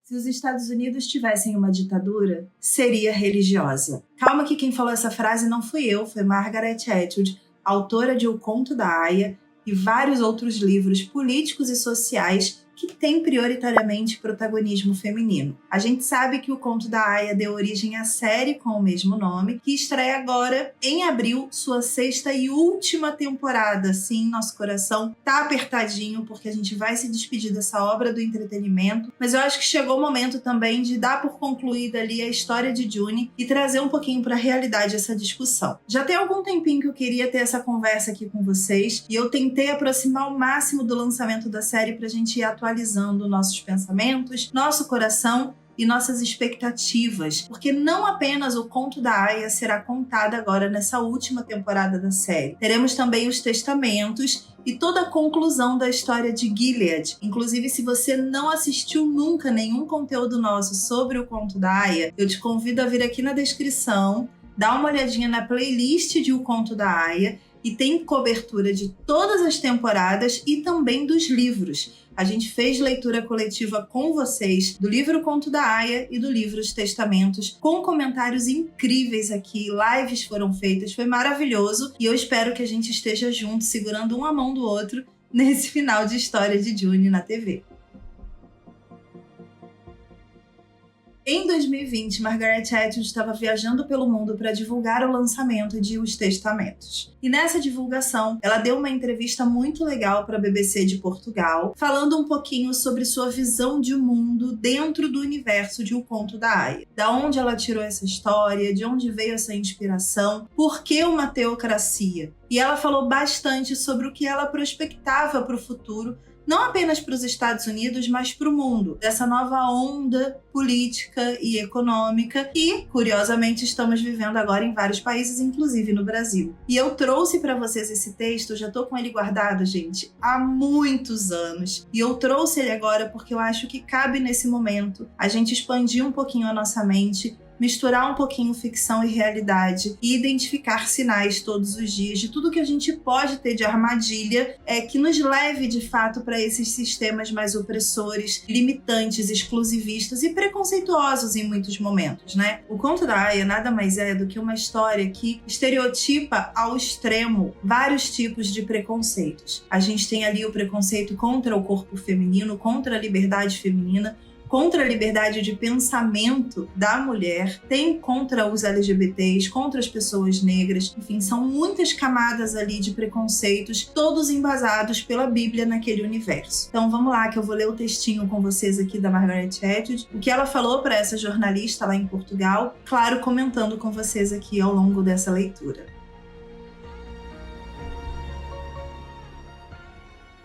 Se os Estados Unidos tivessem uma ditadura, seria religiosa. Calma que quem falou essa frase não fui eu, foi Margaret Atwood, autora de O Conto da Aia e vários outros livros políticos e sociais que têm prioritariamente protagonismo feminino. A gente sabe que O Conto da Aia deu origem à série com o mesmo nome, que estreia agora, em abril, sua 6ª e última temporada. Sim, nosso coração tá apertadinho, porque a gente vai se despedir dessa obra do entretenimento, mas eu acho que chegou o momento também de dar por concluída ali a história de June e trazer um pouquinho para a realidade essa discussão. Já tem algum tempinho que eu queria ter essa conversa aqui com vocês, e eu tentei aproximar ao máximo do lançamento da série pra gente ir atualizando nossos pensamentos, nosso coração e nossas expectativas, porque não apenas o Conto da Aia será contado agora nessa última temporada da série. Teremos também os testamentos e toda a conclusão da história de Gilead. Inclusive, se você não assistiu nunca nenhum conteúdo nosso sobre o Conto da Aia, eu te convido a vir aqui na descrição, dar uma olhadinha na playlist de O Conto da Aia, e tem cobertura de todas as temporadas e também dos livros. A gente fez leitura coletiva com vocês do livro Conto da Aia e do livro Os Testamentos, com comentários incríveis aqui, lives foram feitas, foi maravilhoso e eu espero que a gente esteja junto, segurando uma mão do outro nesse final de história de June na TV. Em 2020, Margaret Atwood estava viajando pelo mundo para divulgar o lançamento de Os Testamentos. E nessa divulgação, ela deu uma entrevista muito legal para a BBC de Portugal, falando um pouquinho sobre sua visão de mundo dentro do universo de O Conto da Aia. Da onde ela tirou essa história, de onde veio essa inspiração, por que uma teocracia? E ela falou bastante sobre o que ela prospectava para o futuro, não apenas para os Estados Unidos, mas para o mundo, dessa nova onda política e econômica que, curiosamente, estamos vivendo agora em vários países, inclusive no Brasil. E eu trouxe para vocês esse texto, eu já estou com ele guardado, gente, há muitos anos. E eu trouxe ele agora porque eu acho que cabe nesse momento a gente expandir um pouquinho a nossa mente, misturar um pouquinho ficção e realidade e identificar sinais todos os dias de tudo que a gente pode ter de armadilha que nos leve de fato para esses sistemas mais opressores, limitantes, exclusivistas e preconceituosos em muitos momentos, né? O Conto da Aia nada mais é do que uma história que estereotipa ao extremo vários tipos de preconceitos. A gente tem ali o preconceito contra o corpo feminino, contra a liberdade feminina, contra a liberdade de pensamento da mulher, tem contra os LGBTs, contra as pessoas negras, enfim, são muitas camadas ali de preconceitos, todos embasados pela Bíblia naquele universo. Então vamos lá que eu vou ler o textinho com vocês aqui da Margaret Atwood, o que ela falou para essa jornalista lá em Portugal, claro, comentando com vocês aqui ao longo dessa leitura.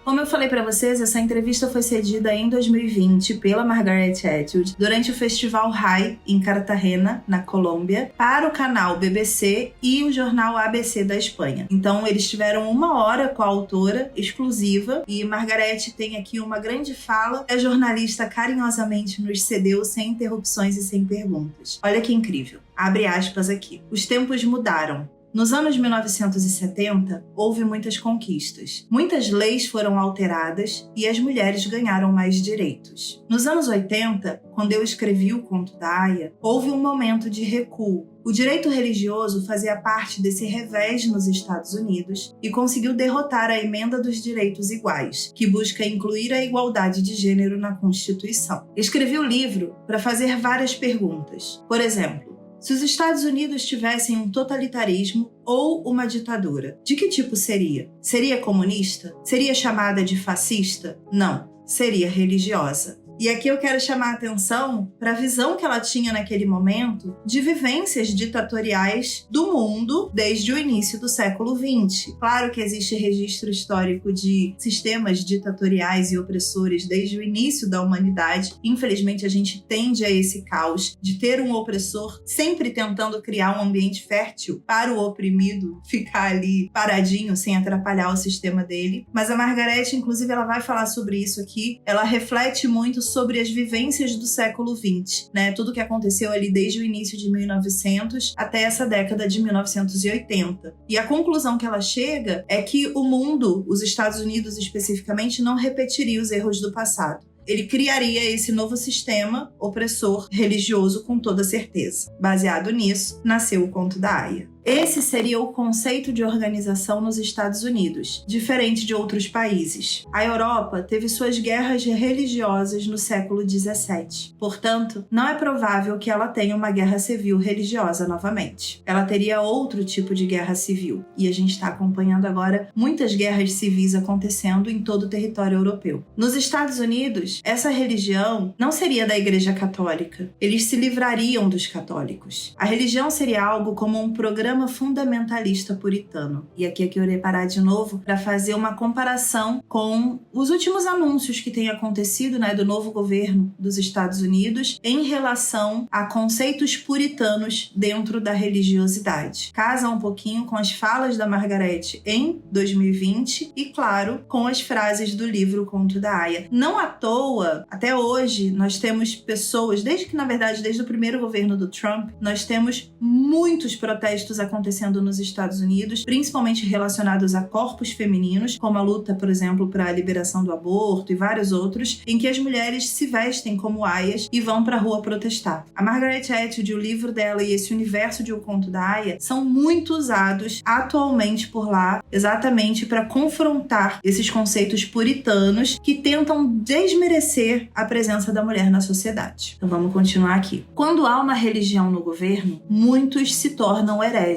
Como eu falei para vocês, essa entrevista foi cedida em 2020 pela Margaret Atwood durante o Festival RAI em Cartagena, na Colômbia, para o canal BBC e o jornal ABC da Espanha. Então eles tiveram 1 hora com a autora exclusiva e Margaret tem aqui uma grande fala que a jornalista carinhosamente nos cedeu sem interrupções e sem perguntas. Olha que incrível. Abre aspas aqui. Os tempos mudaram. Nos anos 1970, houve muitas conquistas. Muitas leis foram alteradas e as mulheres ganharam mais direitos. Nos anos 80, quando eu escrevi O Conto da Aia, houve um momento de recuo. O direito religioso fazia parte desse revés nos Estados Unidos e conseguiu derrotar a Emenda dos Direitos Iguais, que busca incluir a igualdade de gênero na Constituição. Escrevi o livro para fazer várias perguntas. Por exemplo, se os Estados Unidos tivessem um totalitarismo ou uma ditadura, de que tipo seria? Seria comunista? Seria chamada de fascista? Não, seria religiosa. E aqui eu quero chamar a atenção para a visão que ela tinha naquele momento de vivências ditatoriais do mundo desde o início do século XX. Claro que existe registro histórico de sistemas ditatoriais e opressores desde o início da humanidade. Infelizmente, a gente tende a esse caos de ter um opressor sempre tentando criar um ambiente fértil para o oprimido ficar ali paradinho sem atrapalhar o sistema dele. Mas a Margaret, inclusive, ela vai falar sobre isso aqui. Ela reflete muito sobre as vivências do século XX, né? Tudo que aconteceu ali desde o início de 1900 até essa década de 1980. E a conclusão que ela chega é que o mundo, os Estados Unidos especificamente, não repetiria os erros do passado. ele criaria esse novo sistema opressor religioso com toda certeza. Baseado nisso, nasceu o Conto da Aia. Esse seria o conceito de organização nos Estados Unidos, diferente de outros países. A Europa teve suas guerras religiosas no século XVII. Portanto, não é provável que ela tenha uma guerra civil religiosa novamente. Ela teria outro tipo de guerra civil. E a gente está acompanhando agora muitas guerras civis acontecendo em todo o território europeu. Nos Estados Unidos, essa religião não seria da Igreja Católica. Eles se livrariam dos católicos. A religião seria algo como um programa fundamentalista puritano. E aqui é que eu irei parar de novo para fazer uma comparação com os últimos anúncios que têm acontecido, do novo governo dos Estados Unidos em relação a conceitos puritanos dentro da religiosidade. Casa um pouquinho com as falas da Margaret em 2020 e, claro, com as frases do livro Conto da Aia. Não à toa, até hoje, nós temos pessoas, desde o primeiro governo do Trump, nós temos muitos protestos acontecendo nos Estados Unidos, principalmente relacionados a corpos femininos, como a luta, por exemplo, para a liberação do aborto e vários outros, em que as mulheres se vestem como aias e vão para a rua protestar. A Margaret Atwood, o livro dela e esse universo de O Conto da Aia são muito usados atualmente por lá, exatamente para confrontar esses conceitos puritanos que tentam desmerecer a presença da mulher na sociedade. Então vamos continuar aqui. Quando há uma religião no governo, muitos se tornam hereges.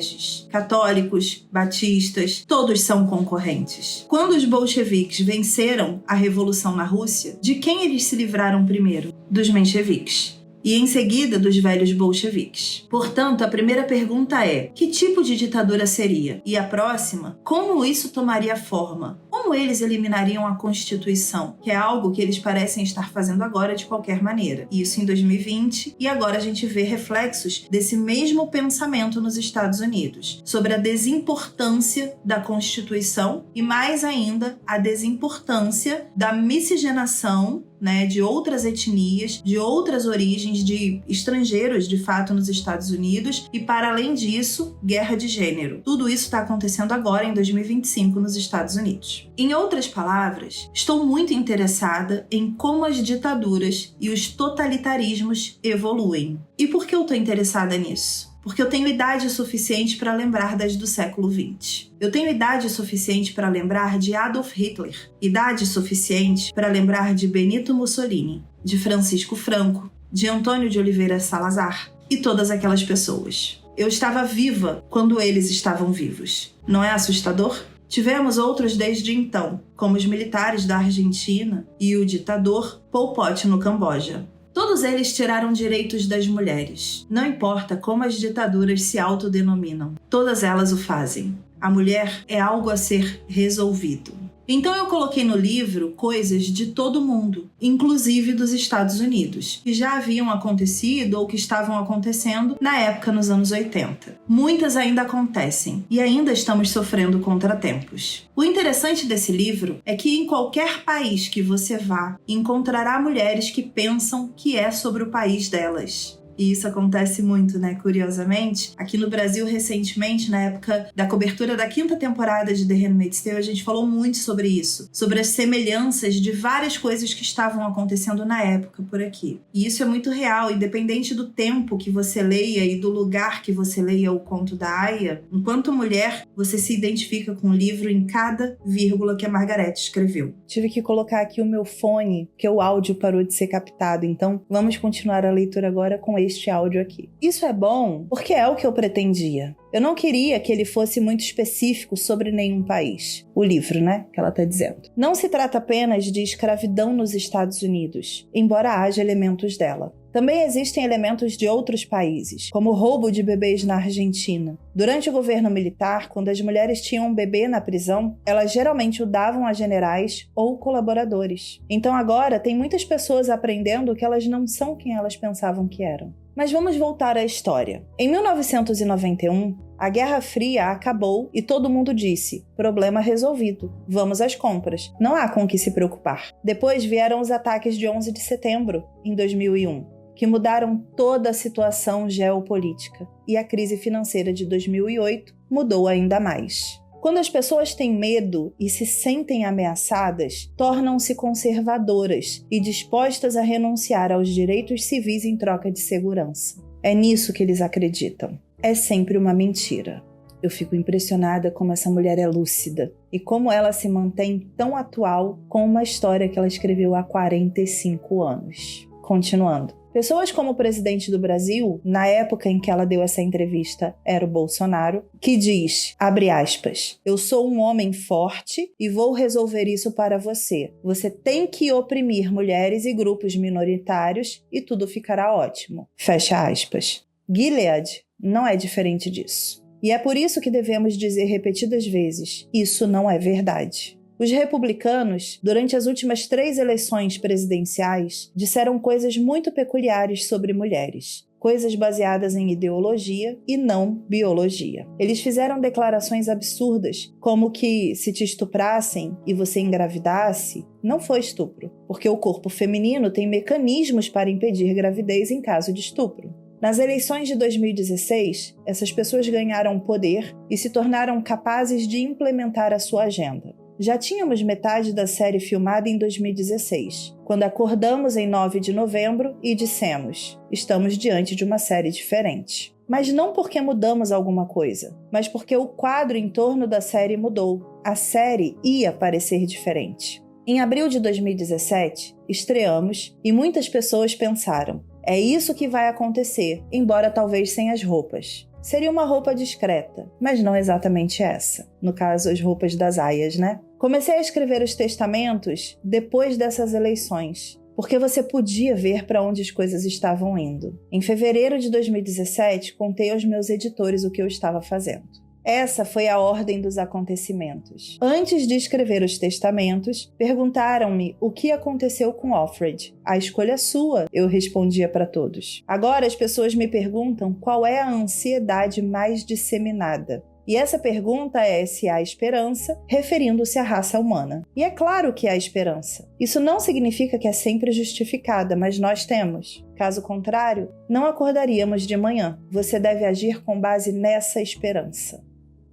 Católicos, batistas, todos são concorrentes. Quando os bolcheviques venceram a revolução na Rússia, de quem eles se livraram primeiro? Dos mencheviques. E em seguida dos velhos bolcheviques. Portanto, a primeira pergunta é: que tipo de ditadura seria? E a próxima: como isso tomaria forma? Como eles eliminariam a Constituição? Que é algo que eles parecem estar fazendo agora de qualquer maneira. Isso em 2020, e agora a gente vê reflexos desse mesmo pensamento nos Estados Unidos, sobre a desimportância da Constituição e, mais ainda, a desimportância da miscigenação de outras etnias, de outras origens, de estrangeiros, de fato, nos Estados Unidos, e, para além disso, guerra de gênero. Tudo isso está acontecendo agora, em 2025, nos Estados Unidos. Em outras palavras, estou muito interessada em como as ditaduras e os totalitarismos evoluem. E por que eu estou interessada nisso? Porque eu tenho idade suficiente para lembrar das do século XX. Eu tenho idade suficiente para lembrar de Adolf Hitler, idade suficiente para lembrar de Benito Mussolini, de Francisco Franco, de Antônio de Oliveira Salazar e todas aquelas pessoas. Eu estava viva quando eles estavam vivos. Não é assustador? Tivemos outros desde então, como os militares da Argentina e o ditador Pol Pot no Camboja. Todos eles tiraram direitos das mulheres. Não importa como as ditaduras se autodenominam, todas elas o fazem. A mulher é algo a ser resolvido. Então eu coloquei no livro coisas de todo mundo, inclusive dos Estados Unidos, que já haviam acontecido ou que estavam acontecendo na época nos anos 80. Muitas ainda acontecem e ainda estamos sofrendo contratempos. O interessante desse livro é que em qualquer país que você vá, encontrará mulheres que pensam que é sobre o país delas. E isso acontece muito, curiosamente. Aqui no Brasil, recentemente, na época da cobertura da 5ª temporada de The Handmaid's Tale, a gente falou muito sobre isso. Sobre as semelhanças de várias coisas que estavam acontecendo na época por aqui. E isso é muito real, independente do tempo que você leia e do lugar que você leia o Conto da Aia. Enquanto mulher, você se identifica com o livro em cada vírgula que a Margaret escreveu. Tive que colocar aqui o meu fone, porque o áudio parou de ser captado. Então, vamos continuar a leitura agora com este áudio aqui. Isso é bom porque é o que eu pretendia. Eu não queria que ele fosse muito específico sobre nenhum país. O livro, que ela está dizendo. Não se trata apenas de escravidão nos Estados Unidos, embora haja elementos dela. Também existem elementos de outros países, como o roubo de bebês na Argentina. Durante o governo militar, quando as mulheres tinham um bebê na prisão, elas geralmente o davam a generais ou colaboradores. Então agora tem muitas pessoas aprendendo que elas não são quem elas pensavam que eram. Mas vamos voltar à história. Em 1991, a Guerra Fria acabou e todo mundo disse: problema resolvido, vamos às compras, não há com o que se preocupar. Depois vieram os ataques de 11 de setembro, em 2001, que mudaram toda a situação geopolítica, e a crise financeira de 2008 mudou ainda mais. Quando as pessoas têm medo e se sentem ameaçadas, tornam-se conservadoras e dispostas a renunciar aos direitos civis em troca de segurança. É nisso que eles acreditam. É sempre uma mentira. Eu fico impressionada como essa mulher é lúcida e como ela se mantém tão atual com uma história que ela escreveu há 45 anos. Continuando. Pessoas como o presidente do Brasil, na época em que ela deu essa entrevista, era o Bolsonaro, que diz, abre aspas, eu sou um homem forte e vou resolver isso para você. Você tem que oprimir mulheres e grupos minoritários e tudo ficará ótimo. Fecha aspas. Gilead não é diferente disso. E é por isso que devemos dizer repetidas vezes, isso não é verdade. Os republicanos, durante as últimas 3 eleições presidenciais, disseram coisas muito peculiares sobre mulheres, coisas baseadas em ideologia e não biologia. Eles fizeram declarações absurdas, como que se te estuprassem e você engravidasse, não foi estupro, porque o corpo feminino tem mecanismos para impedir gravidez em caso de estupro. Nas eleições de 2016, essas pessoas ganharam poder e se tornaram capazes de implementar a sua agenda. Já tínhamos metade da série filmada em 2016, quando acordamos em 9 de novembro e dissemos, estamos diante de uma série diferente. Mas não porque mudamos alguma coisa, mas porque o quadro em torno da série mudou. A série ia parecer diferente. Em abril de 2017, estreamos e muitas pessoas pensaram, é isso que vai acontecer, embora talvez sem as roupas. Seria uma roupa discreta, mas não exatamente essa. No caso, as roupas das aias, né? Comecei a escrever os testamentos depois dessas eleições, porque você podia ver para onde as coisas estavam indo. Em fevereiro de 2017, contei aos meus editores o que eu estava fazendo. Essa foi a ordem dos acontecimentos. Antes de escrever os testamentos, perguntaram-me o que aconteceu com Offred. A escolha é sua, eu respondia para todos. Agora as pessoas me perguntam qual é a ansiedade mais disseminada. E essa pergunta é se há esperança, referindo-se à raça humana. E é claro que há esperança. Isso não significa que é sempre justificada, mas nós temos. Caso contrário, não acordaríamos de manhã. Você deve agir com base nessa esperança.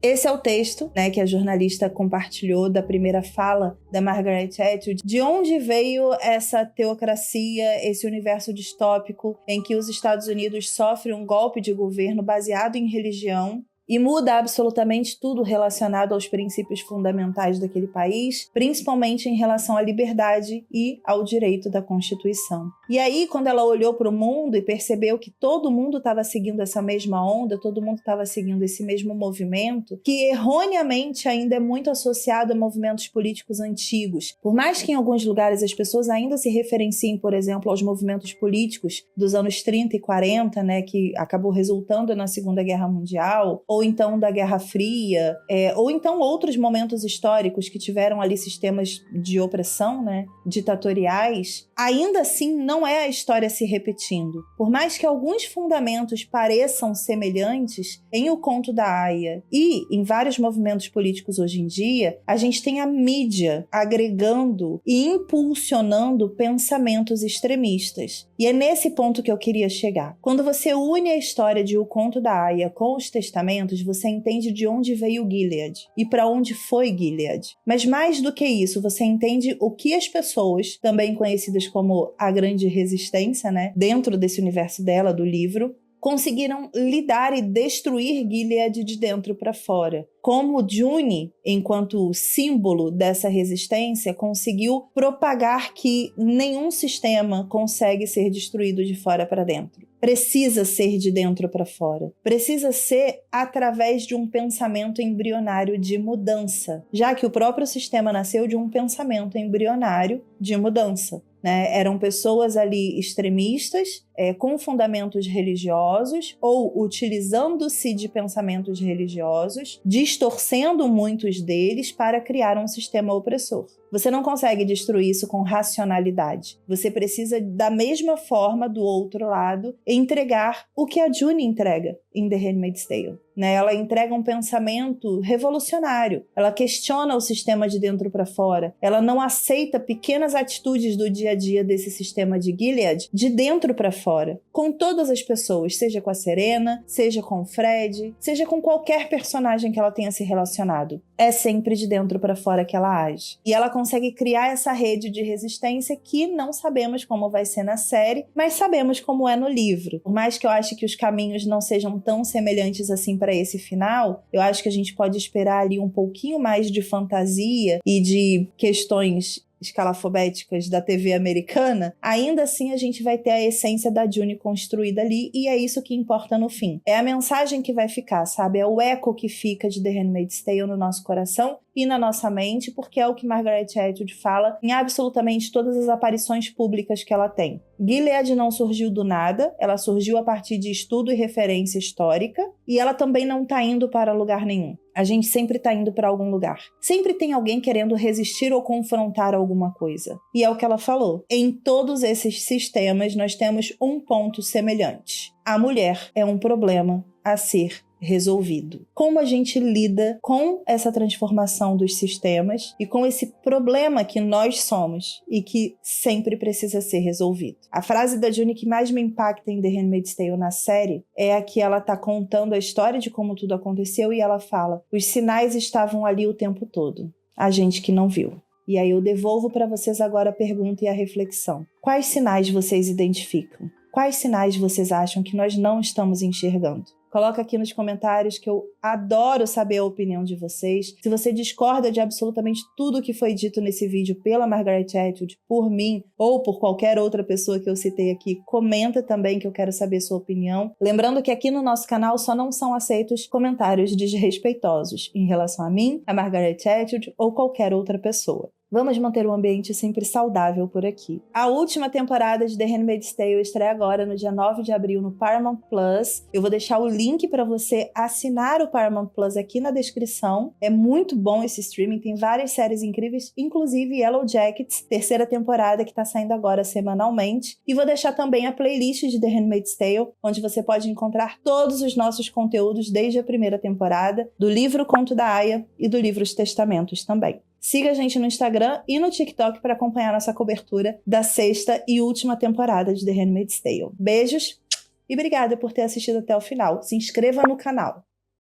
Esse é o texto, que a jornalista compartilhou da primeira fala da Margaret Atwood, de onde veio essa teocracia, esse universo distópico em que os Estados Unidos sofrem um golpe de governo baseado em religião e muda absolutamente tudo relacionado aos princípios fundamentais daquele país, principalmente em relação à liberdade e ao direito da Constituição. E aí, quando ela olhou para o mundo e percebeu que todo mundo estava seguindo essa mesma onda, todo mundo estava seguindo esse mesmo movimento, que erroneamente ainda é muito associado a movimentos políticos antigos. Por mais que em alguns lugares as pessoas ainda se referenciem, por exemplo, aos movimentos políticos dos anos 30 e 40, que acabou resultando na Segunda Guerra Mundial, ou então da Guerra Fria, ou então outros momentos históricos que tiveram ali sistemas de opressão, ditatoriais, ainda assim não é a história se repetindo. Por mais que alguns fundamentos pareçam semelhantes em O Conto da Aia e em vários movimentos políticos hoje em dia, a gente tem a mídia agregando e impulsionando pensamentos extremistas. E é nesse ponto que eu queria chegar. Quando você une a história de O Conto da Aia com os testamentos, você entende de onde veio Gilead e para onde foi Gilead. Mas mais do que isso, você entende o que as pessoas, também conhecidas como a Grande Resistência, dentro desse universo dela, do livro, conseguiram lidar e destruir Gilead de dentro para fora. Como June, enquanto símbolo dessa resistência, conseguiu propagar que nenhum sistema consegue ser destruído de fora para dentro. Precisa ser de dentro para fora. Precisa ser através de um pensamento embrionário de mudança, já que o próprio sistema nasceu de um pensamento embrionário de mudança. Eram pessoas ali extremistas, com fundamentos religiosos ou utilizando-se de pensamentos religiosos, distorcendo muitos deles para criar um sistema opressor. Você não consegue destruir isso com racionalidade. Você precisa, da mesma forma, do outro lado, entregar o que a June entrega em The Handmaid's Tale. Ela entrega um pensamento revolucionário. Ela questiona o sistema de dentro para fora. Ela não aceita pequenas atitudes do dia a dia desse sistema de Gilead de dentro para fora. Com todas as pessoas, seja com a Serena, seja com o Fred, seja com qualquer personagem que ela tenha se relacionado. é sempre de dentro para fora que ela age. E ela consegue criar essa rede de resistência que não sabemos como vai ser na série, mas sabemos como é no livro. Por mais que eu ache que os caminhos não sejam tão semelhantes assim para esse final, eu acho que a gente pode esperar ali um pouquinho mais de fantasia e de questões escalafobéticas da TV americana, ainda assim a gente vai ter a essência da June construída ali, e é isso que importa no fim. É a mensagem que vai ficar, sabe? É o eco que fica de The Handmaid's Tale no nosso coração e na nossa mente, porque é o que Margaret Atwood fala em absolutamente todas as aparições públicas que ela tem. Gilead não surgiu do nada, ela surgiu a partir de estudo e referência histórica, e ela também não está indo para lugar nenhum. A gente sempre está indo para algum lugar. Sempre tem alguém querendo resistir ou confrontar alguma coisa. E é o que ela falou. Em todos esses sistemas, nós temos um ponto semelhante. A mulher é um problema a ser resolvido. Como a gente lida com essa transformação dos sistemas e com esse problema que nós somos e que sempre precisa ser resolvido. A frase da June que mais me impacta em The Handmaid's Tale na série é a que ela tá contando a história de como tudo aconteceu e ela fala: os sinais estavam ali o tempo todo, a gente que não viu. E aí eu devolvo para vocês agora a pergunta e a reflexão. Quais sinais vocês identificam? Quais sinais vocês acham que nós não estamos enxergando? Coloca aqui nos comentários que eu adoro saber a opinião de vocês. Se você discorda de absolutamente tudo que foi dito nesse vídeo pela Margaret Atwood, por mim ou por qualquer outra pessoa que eu citei aqui, comenta também que eu quero saber sua opinião. Lembrando que aqui no nosso canal só não são aceitos comentários desrespeitosos em relação a mim, a Margaret Atwood ou qualquer outra pessoa. Vamos manter o ambiente sempre saudável por aqui. A última temporada de The Handmaid's Tale estreia agora no dia 9 de abril no Paramount Plus. Eu vou deixar o link para você assinar o Paramount Plus aqui na descrição. É muito bom esse streaming, tem várias séries incríveis, inclusive Yellow Jackets, terceira temporada que está saindo agora semanalmente. E vou deixar também a playlist de The Handmaid's Tale, onde você pode encontrar todos os nossos conteúdos desde a primeira temporada, do livro Conto da Aia e do livro Os Testamentos também. Siga a gente no Instagram e no TikTok para acompanhar nossa cobertura da sexta e última temporada de The Handmaid's Tale. Beijos e obrigada por ter assistido até o final. Se inscreva no canal.